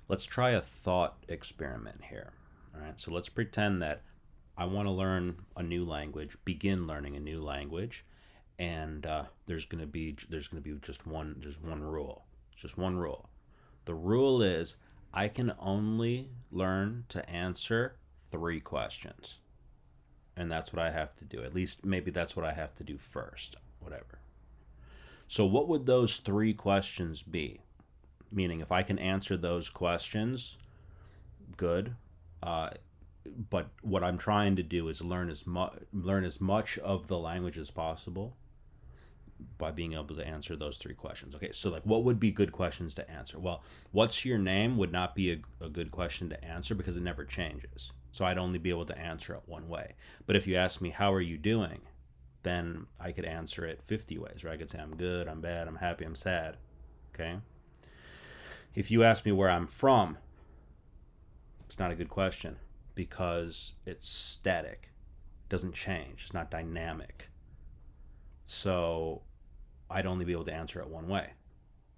Let's try a thought experiment here. All right. So let's pretend that I want to learn a new language, begin learning a new language, and there's gonna be just one rule. Just one rule. The rule is I can only learn to answer three questions, and that's what I have to do. At least maybe that's what I have to do first. Whatever. So what would those three questions be? Meaning, if I can answer those questions, good. Uh, but what I'm trying to do is learn as much of the language as possible by being able to answer those three questions. Okay, so like, what would be good questions to answer? Well, what's your name would not be a good question to answer because it never changes. So I'd only be able to answer it one way. But if you ask me, how are you doing? Then I could answer it 50 ways, right? I could say, I'm good, I'm bad, I'm happy, I'm sad. Okay? If you ask me where I'm from, it's not a good question because it's static. It doesn't change. It's not dynamic. So I'd only be able to answer it one way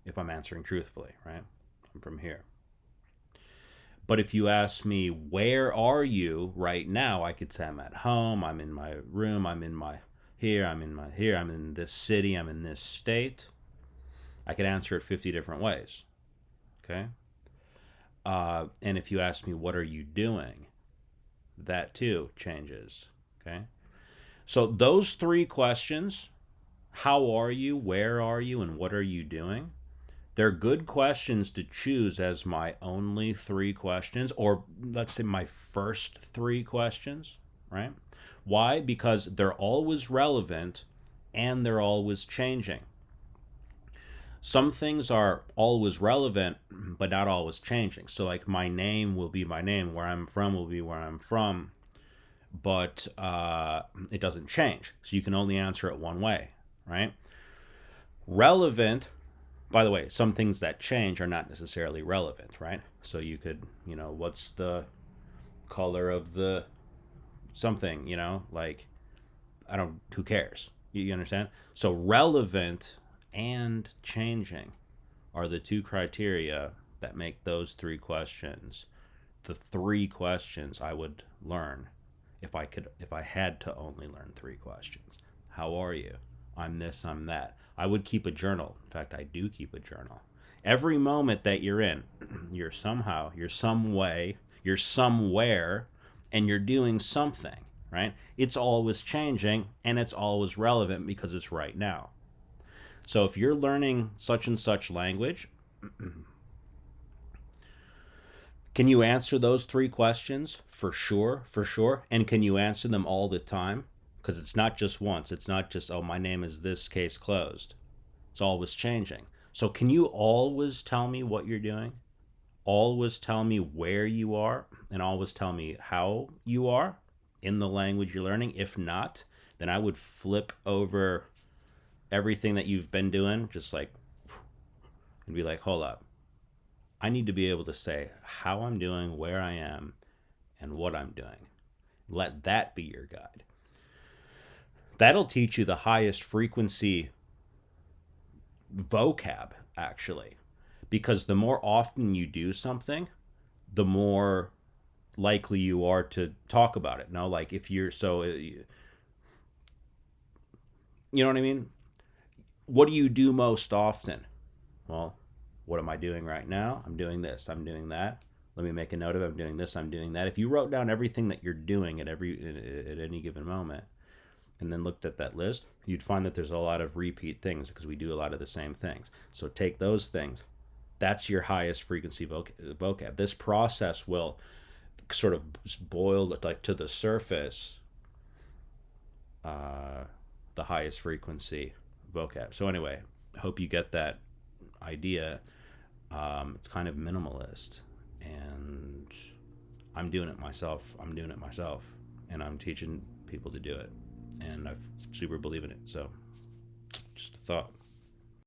if I'm answering truthfully, right? I'm from here. But if you ask me, where are you right now? I could say I'm at home, I'm in my room, I'm in this city, I'm in this state. I could answer it 50 different ways. Okay? And if you ask me, what are you doing? That too changes. Okay? So those three questions, how are you, where are you, and what are you doing? They're good questions to choose as my only three questions, or let's say my first three questions, right? Why? Because they're always relevant and they're always changing. Some things are always relevant, but not always changing. So, like, my name will be my name, where I'm from will be where I'm from, but it doesn't change. So, you can only answer it one way, right? Relevant, by the way, some things that change are not necessarily relevant, right? So, you could, what's the color of the something, like, who cares? You understand? So, relevant and changing are the two criteria that make those three questions the three questions I would learn if I had to only learn three questions. How are you? I'm this, I'm that. I would keep a journal. In fact, I do keep a journal. Every moment that you're in, you're somehow, you're some way, you're somewhere, and you're doing something, right? It's always changing and it's always relevant because it's right now. So if you're learning such and such language, can you answer those three questions? For sure, for sure. And can you answer them all the time? Because it's not just once. It's not just, oh, my name is this, case closed. It's always changing. So can you always tell me what you're doing? Always tell me where you are? And always tell me how you are in the language you're learning? If not, then I would flip over everything that you've been doing, just like, and be like, hold up. I need to be able to say how I'm doing, where I am, and what I'm doing. Let that be your guide. That'll teach you the highest frequency vocab, actually. Because the more often you do something, the more likely you are to talk about it. No, like, if you're so, you know what I mean? What do you do most often? Well, what am I doing right now? I'm doing this, I'm doing that. Let me make a note of it. I'm doing this, I'm doing that. If you wrote down everything that you're doing at any given moment and then looked at that list, you'd find that there's a lot of repeat things because we do a lot of the same things. So take those things. That's your highest frequency vocab. This process will sort of boil like to the surface the highest frequency vocab. So anyway, I hope you get that idea. It's kind of minimalist, and I'm doing it myself. And I'm teaching people to do it, and I super believe in it. So, just a thought.